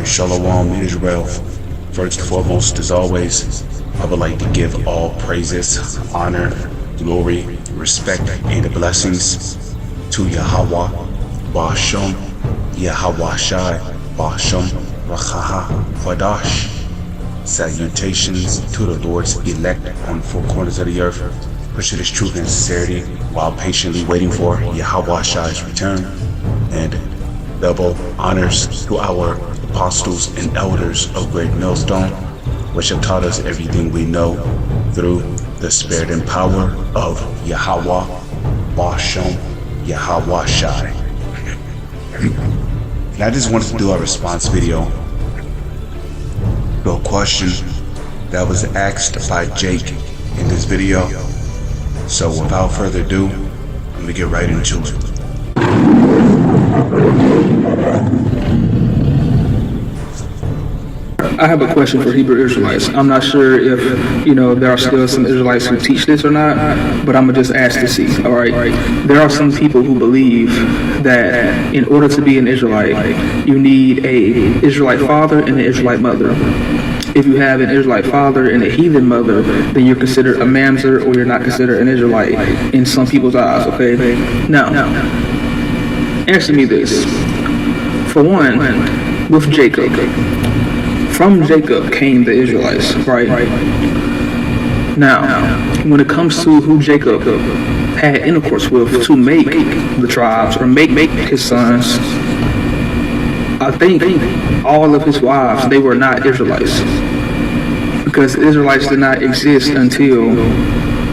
Shalom Israel. First and foremost, as always, I would like to give all praises, honor, glory, respect, and blessings to Yahweh, Ba'ashem, Yahweh Shai, Ba'ashem, Rachaha, Kwadash. Salutations to the Lord's elect on the four corners of the earth. Pursue His truth and sincerity while patiently waiting for Yahweh Shai's return. And double honors to our apostles and elders of Great Millstone, which have taught us everything we know through the spirit and power of Yahweh, Ba'ashem, Yahweh Shai. And I just wanted to do a response video to a question that was asked by Jake in this video. So without further ado, let me get right into it. I have a question for Hebrew Israelites. I'm not sure if, there are still some Israelites who teach this or not, but I'm going to just ask to see, all right? There are some people who believe that in order to be an Israelite, you need a Israelite father and an Israelite mother. If you have an Israelite father and a heathen mother, then you're considered a mamzer, or you're not considered an Israelite in some people's eyes, okay? Now, answer me this. For one, with Jacob, from Jacob came the Israelites, right? Now, when it comes to who Jacob had intercourse with to make the tribes or make his sons, I think all of his wives, they were not Israelites, because Israelites did not exist until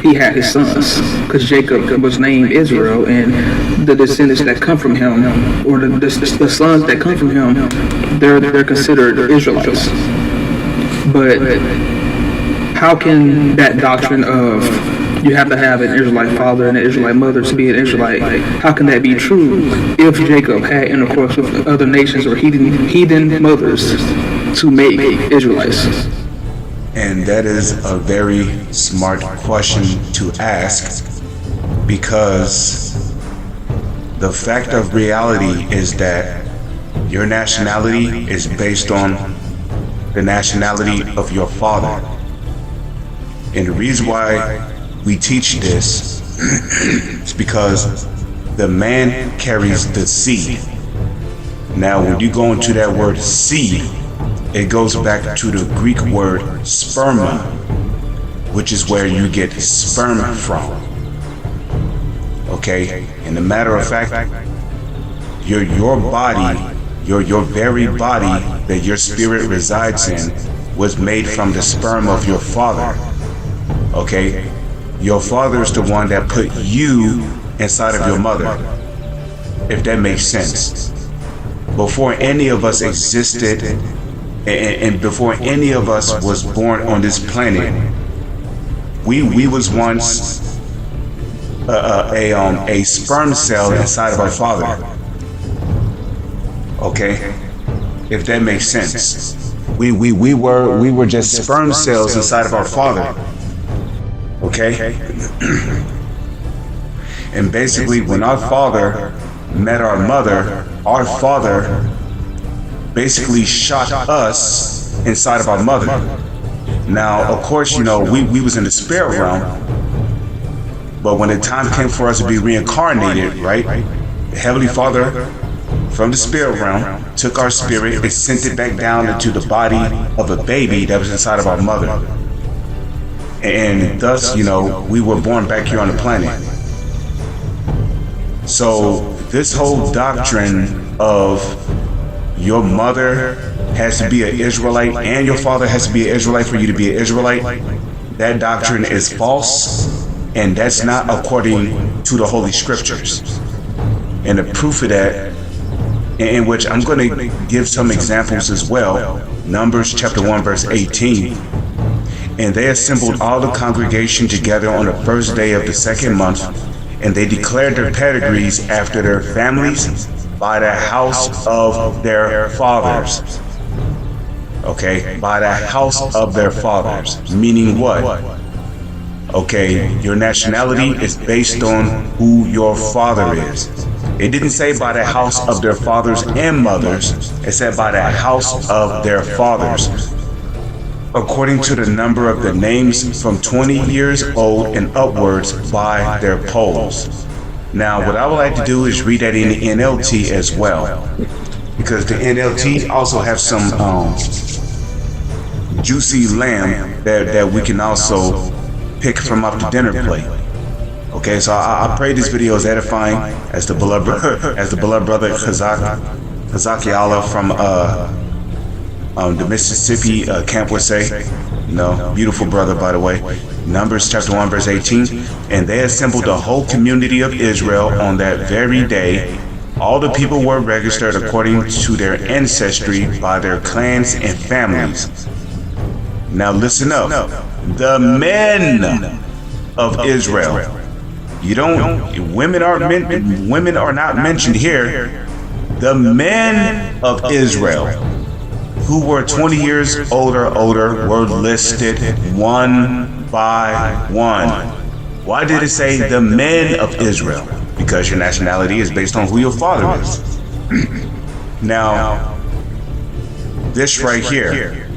he had his sons, because Jacob was named Israel, and the descendants that come from him, or the sons that come from him, they're considered Israelites. But how can that doctrine of you have to have an Israelite father and an Israelite mother to be an Israelite, how can that be true if Jacob had intercourse with other nations or heathen mothers to make Israelites? And that is a very smart question to ask, because the fact of reality is that your nationality is based on the nationality of your father. And the reason why we teach this is because the man carries the seed. Now, when you go into that word seed, it goes back to the Greek word sperma, which is where you get sperm from. Okay? And a matter of fact, your body, your very body that your spirit resides in was made from the sperm of your father. Okay? Your father is the one that put you inside of your mother, if that makes sense. Before any of us existed, and before any of us was born on this planet, we was once a sperm cell inside of our father. Okay, if that makes sense. We were just sperm cells inside of our father. Okay, and basically, when our father met our mother, our father basically shot us inside of our mother. Now, of course, we was in the spirit realm, but when the time came for us to be reincarnated, right, the Heavenly Father from the spirit realm took our spirit and sent it back down into the body of a baby that was inside of our mother. And thus, we were born back here on the planet. So this whole doctrine of your mother has to be an Israelite and your father has to be an Israelite for you to be an Israelite, that doctrine is false, and that's not according to the Holy Scriptures. And the proof of that, in which I'm going to give some examples as well, Numbers chapter 1 verse 18. And they assembled all the congregation together on the first day of the second month, and they declared their pedigrees after their families by the house of their fathers. Okay, by the house of their fathers. Meaning what? Okay, your nationality is based on who your father is. It didn't say by the house of their fathers and mothers. It said by the house of their fathers, according to the number of the names from 20 years old and upwards by their polls. Now, what I would like to do is read that in the NLT as well, because the NLT also have some juicy lamb that we can also pick from off the dinner plate. Okay, so I pray this video is edifying, as the beloved brother Kazaki Allah from the Mississippi camp would say. Beautiful brother, by the way. Numbers chapter 1 verse 18. And they assembled the whole community of Israel on that very day. All the people were registered according to their ancestry by their clans and families. Now listen up. The men of Israel. Women are not mentioned here. The men of Israel who were 20 years older were listed one by one. Why did it say the men of Israel? Because your nationality is based on who your father is. Now, this right here,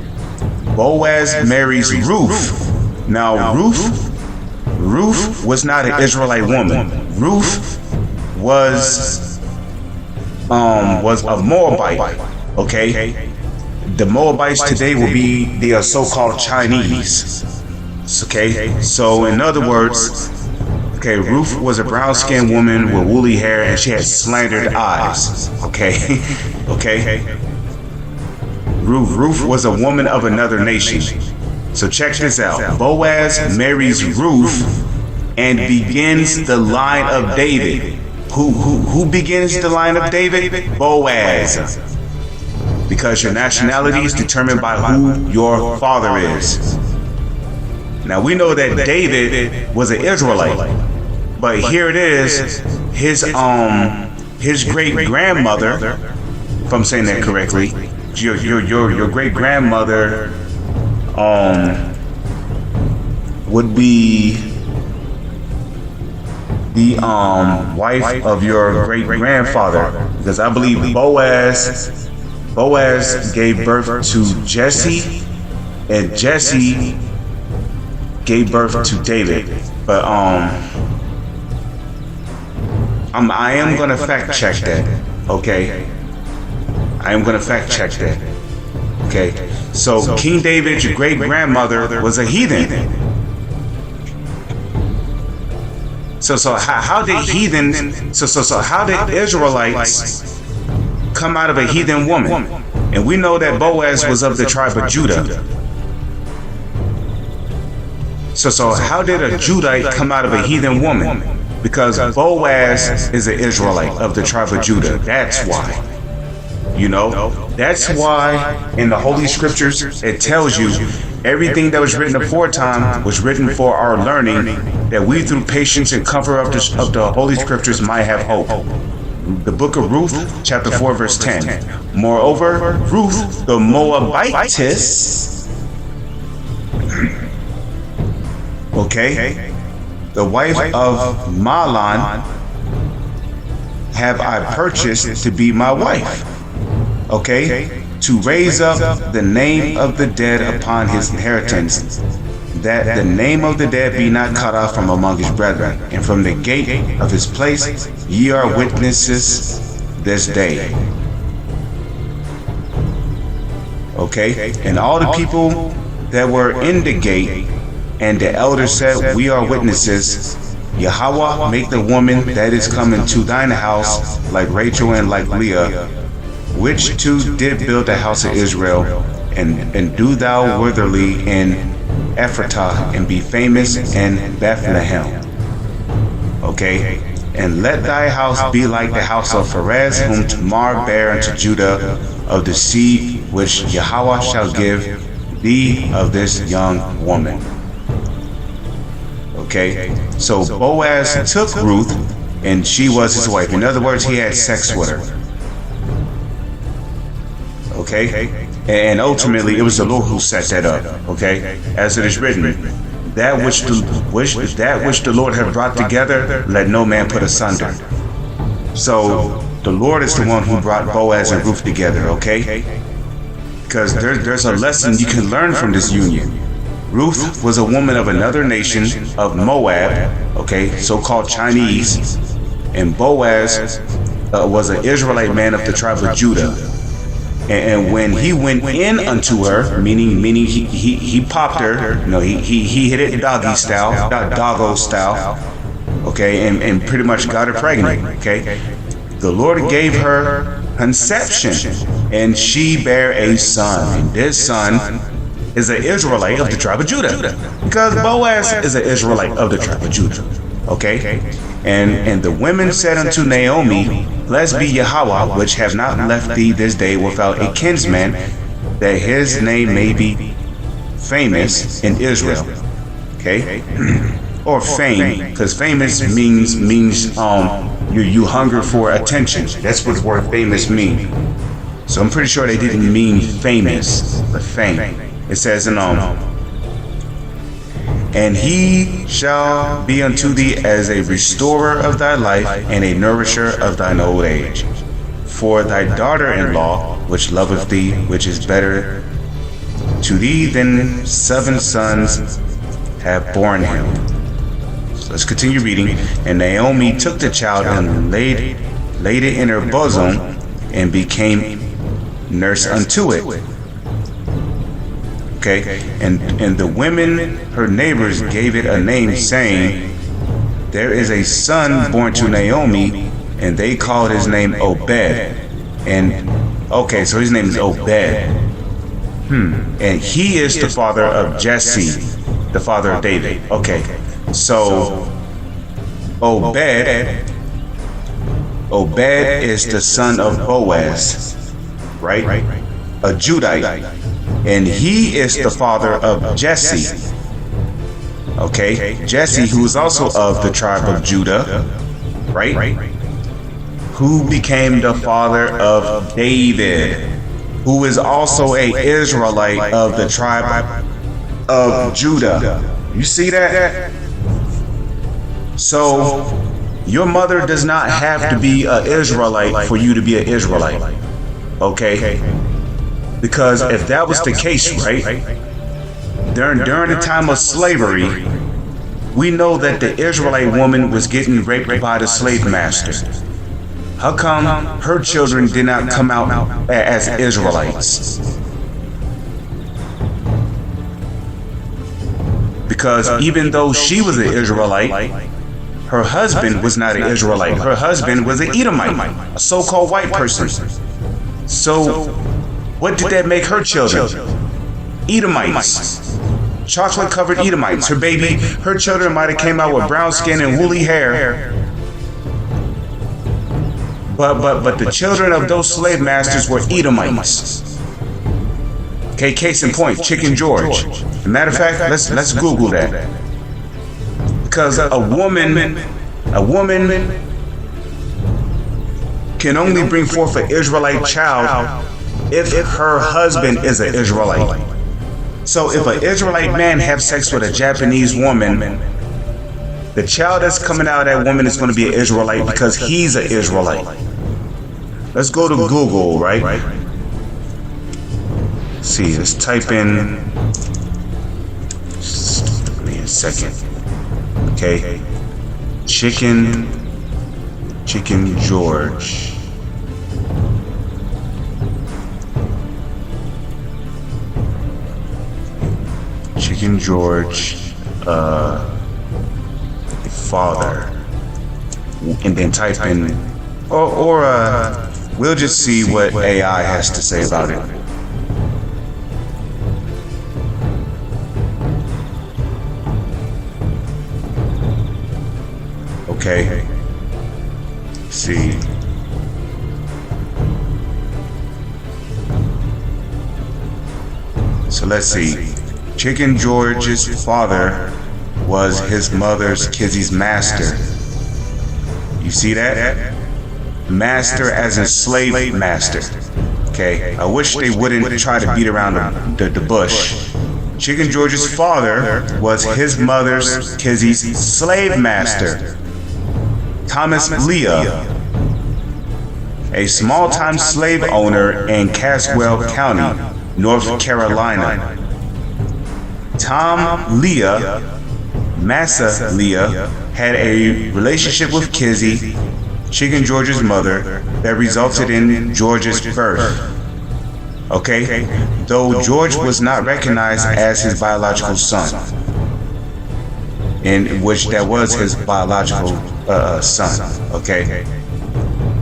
Boaz marries Ruth. Now, Ruth was not an Israelite woman. Ruth was a Moabite. Okay. The Moabites today will be the so-called Chinese. Okay, so in other words, Ruth was a brown-skinned woman with woolly hair, and she had slanted eyes. Okay. Ruth was a woman of another nation. So check this out. Boaz marries Ruth and begins the line of David. Who begins the line of David? Boaz. Because your nationality is determined by who your father is. Now we know that David was an Israelite, but here it is, his great grandmother, if I'm saying that correctly, your great grandmother would be the wife of your great grandfather, because I believe Boaz gave birth to Jesse, and Jesse gave birth to David. But I am gonna fact check that. Okay, I am gonna fact check that. Okay, so King David's great grandmother was a heathen. So how did Israelites come out of a heathen woman? And we know that Boaz was of the tribe of Judah. So how did a Judite come out of a heathen woman? Because Boaz is an Israelite of the tribe of Judah. That's why. That's why in the Holy Scriptures it tells you everything that was written aforetime was written for our learning, that we through patience and comfort of the Holy Scriptures might have hope. The book of Ruth, chapter 4, verse 10. Moreover, Ruth, the Moabitess, the wife of Mahlon, have I purchased to be my wife. To raise up the name of the dead upon his inheritance, that the name of the dead be not cut off from among his brethren, and from the gate of his place ye are witnesses this day. And all the people that were in the gate, and the elders said, we are witnesses. Yahweh make the woman that is coming to thine house like Rachel and like Leah, which two did build the house of Israel, and do thou worthily in Ephratah, and be famous in Bethlehem. And let thy house be like the house of Perez, whom Tamar bare unto Judah, of the seed which Yahweh shall give thee of this young woman. So Boaz took Ruth, and she was his wife. In other words, he had sex with her. And ultimately it was the Lord who set that up. As it is written, that which the Lord hath brought together, let no man put asunder. So the Lord is the one who brought Boaz and Ruth together, okay? Because there's a lesson you can learn from this union. Ruth was a woman of another nation of Moab, okay, so-called Chinese, and Boaz was an Israelite man of the tribe of Judah. And when he went in unto her, meaning he popped her, he hit it doggo style, okay, and pretty much got her pregnant, okay. The Lord gave her conception, and she bare a son. And this son is an Israelite of the tribe of Judah, because Boaz is an Israelite of the tribe of Judah, okay. And the women said unto Naomi, Blessed be Yahweh, which have not left thee this day without a kinsman, that his name may be famous in Israel. Okay? Or fame, because famous means you hunger for attention. That's what the word famous means. So I'm pretty sure they didn't mean famous, but fame. It says in and he shall be unto thee as a restorer of thy life and a nourisher of thine old age. For thy daughter-in-law, which loveth thee, which is better to thee than 7 sons, have borne him. So let's continue reading. And Naomi took the child and laid it in her bosom and became nurse unto it. Okay, and the women, her neighbors, gave it a name, saying, There is a son born to Naomi, and they called his name Obed. And okay, so his name is Obed. And he is the father of Jesse, the father of David. Okay, so Obed is the son of Boaz, right? A Judite. And he is the father of Jesse. Okay, Jesse, who is also of the tribe of Judah, right? Who became the father of David, who is also a Israelite of the tribe of Judah. You see that? So your mother does not have to be an Israelite for you to be an Israelite. Okay? Because if that was the case, right, during the time of slavery, we know that the Israelite woman was getting raped by the slave master. How come her children did not come out as Israelites? Because even though she was an Israelite, her husband was not an Israelite. Her husband was an Edomite, a so-called white person. So what did that make her children? Edomites. Chocolate-covered Edomites. Her children might have came out with brown skin and woolly hair. But the children of those slave masters were Edomites. Okay, case in point, Chicken George. As a matter of fact, let's Google that. Because a woman can only bring forth an Israelite child if her husband is an Israelite. So if an Israelite man have sex with a Japanese woman, the child that's coming out of that woman is going to be an Israelite because he's an Israelite. Let's go to Google, right? Let's see, let's type in, just give me a second. Okay, Chicken George. Chicken George, father, and then type in, or we'll just see what AI has to say about it. Okay. Let's see. So let's see. Chicken George's father was his mother's Kizzy's master. You see that? Master as in slave master. Okay, I wish they wouldn't try to beat around the bush. Chicken George's father was his mother's Kizzy's slave master, Thomas Leah. a small-time slave owner in Caswell County, North Carolina. Tom Leah, Massa Leah, had a relationship with Kizzy, Chicken George's mother, that resulted in George's birth. Okay? Though George was not recognized as his biological son, in which that was his biological son. Okay?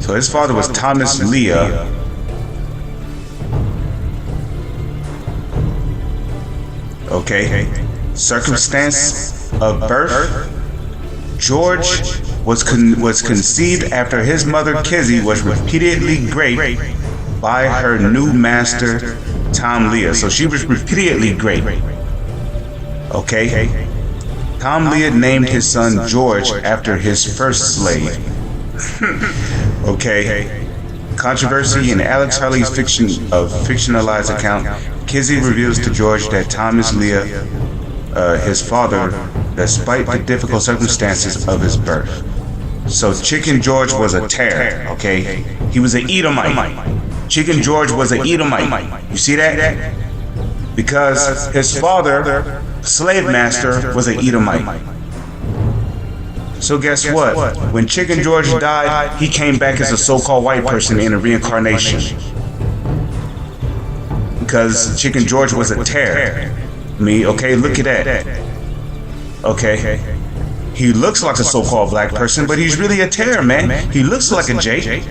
So his father was Thomas Leah. Okay? Circumstance of birth: George was conceived after his mother Kizzy was repeatedly raped by her new master Tom Leah. So she was repeatedly raped. Okay? Tom Leah named his son George after his first slave. Okay? Controversy in Alex Harley's fictionalized account. Kizzy reveals to George that Thomas Leah, his father, despite the difficult circumstances of his birth. So Chicken George was a terror, okay? He was an Edomite. Chicken George was an Edomite. You see that? Because his father, slave master, was an Edomite. So guess what? When Chicken George died, he came back as a so-called white person in a reincarnation. Because Chicken George was a terror. Okay, look at that. Okay. He looks like a so-called black person, but he's really a terror, man. He looks like a J.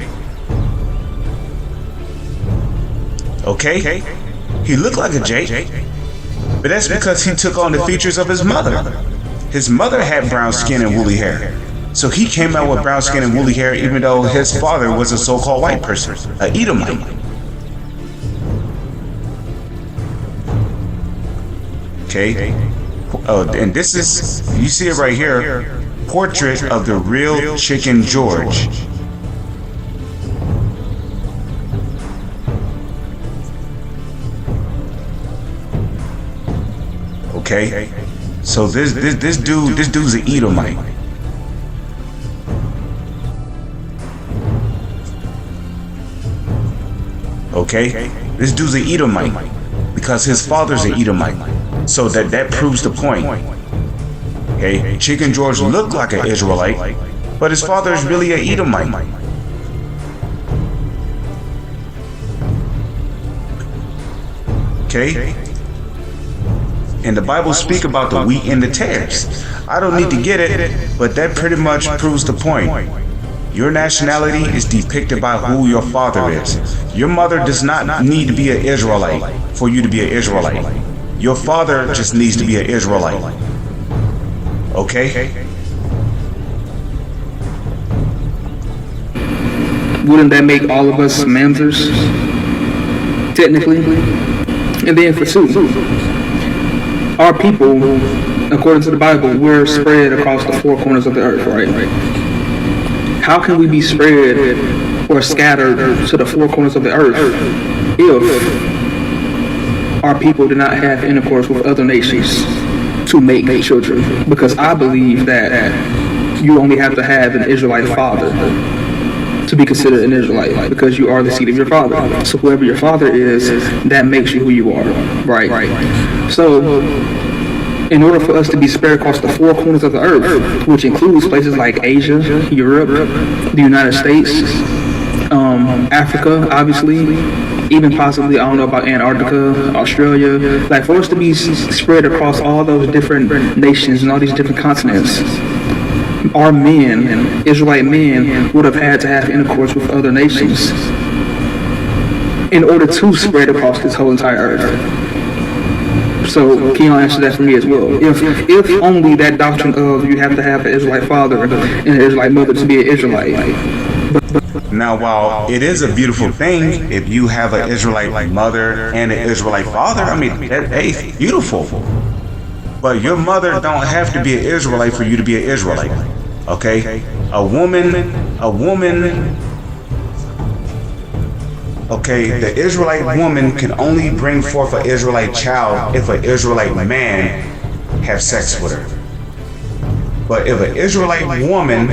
Okay? He looked like a J. But that's because he took on the features of his mother. His mother had brown skin and woolly hair. So he came out with brown skin and woolly hair even though his father was a so-called white person, a Edomite. Okay? And this is, you see it right here, portrait of the real Chicken George. Okay? So this dude's an Edomite. Okay? This dude's an Edomite because his father's an Edomite. So that proves the point. Okay? Chicken George looked like an Israelite, but his father is really an Edomite. Okay? And the Bible speaks about the wheat and the tares. I don't need to get it, but that pretty much proves the point. Your nationality is depicted by who your father is. Your mother does not need to be an Israelite for you to be an Israelite. Your father just needs to be an Israelite. Okay? Wouldn't that make all of us Mamzers? Technically? And then for two, our people, according to the Bible, we're spread across the four corners of the earth, right? How can we be spread or scattered to the four corners of the earth if our people do not have intercourse with other nations to make children? Because I believe that you only have to have an Israelite father to be considered an Israelite, because you are the seed of your father. So whoever your father is, that makes you who you are, right? So in order for us to be spread across the four corners of the earth, which includes places like Asia, Europe, the United States, Africa, obviously, even possibly, I don't know about Antarctica, Australia, like for us to be spread across all those different nations and all these different continents, our men, Israelite men, would have had to have intercourse with other nations in order to spread across this whole entire earth. So can you answer that for me as well? If only that doctrine of you have to have an Israelite father and an Israelite mother to be an Israelite. Now, while it is a beautiful thing if you have an Israelite mother and an Israelite father, I mean, that's beautiful. But your mother don't have to be an Israelite for you to be an Israelite. Okay? A woman, okay, the Israelite woman can only bring forth an Israelite child if an Israelite man have sex with her. But if an Israelite woman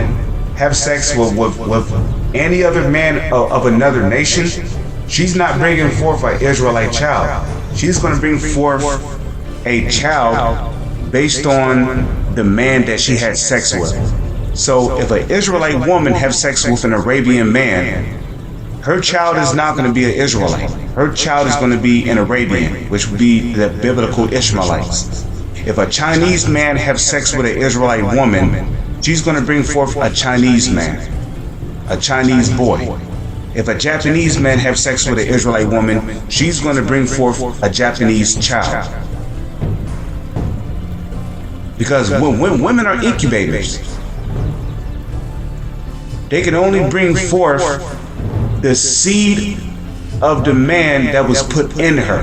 have sex with any other man of another nation, she's not bringing forth an Israelite child. She's going to bring forth a child based on the man that she had sex with. So if an Israelite woman have sex with an Arabian man, her child is not going to be an Israelite. Her child is going to be an Arabian, which would be the biblical Ishmaelites. If a Chinese man have sex with an Israelite woman, she's going to bring forth a Chinese man, a Chinese boy. If a Japanese man have sex with an Israelite woman, she's going to bring forth a Japanese child. Because when women are incubators, they can only bring forth the seed of the man that was put in her.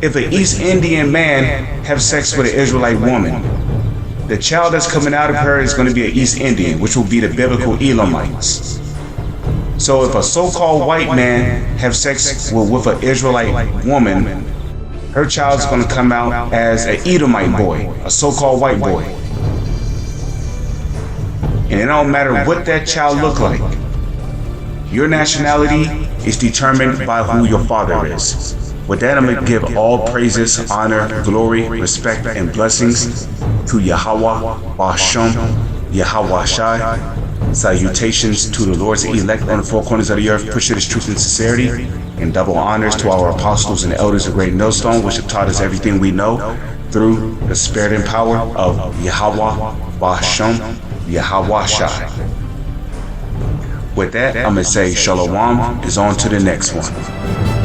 If an East Indian man have sex with an Israelite woman, the child that's coming out of her is going to be an East Indian, which will be the biblical Elamites. So if a so-called white man have sex with an Israelite woman, her child is going to come out as an Edomite boy, a so-called white boy. And it don't matter what that child look like. Your nationality is determined by who your father is. With that, I'm going to give all praises, honor, glory, respect, and blessings to Yahweh, Ba'ashem, Yahweh Shai. Salutations to the Lord's elect on the four corners of the earth, pushing His truth and sincerity. And double honors to our apostles and elders of Great Millstone, which have taught us everything we know through the spirit and power of Yahweh, Ba'ashem, Yahweh Shai. With that, I'm going to say Shalom is on to the next one.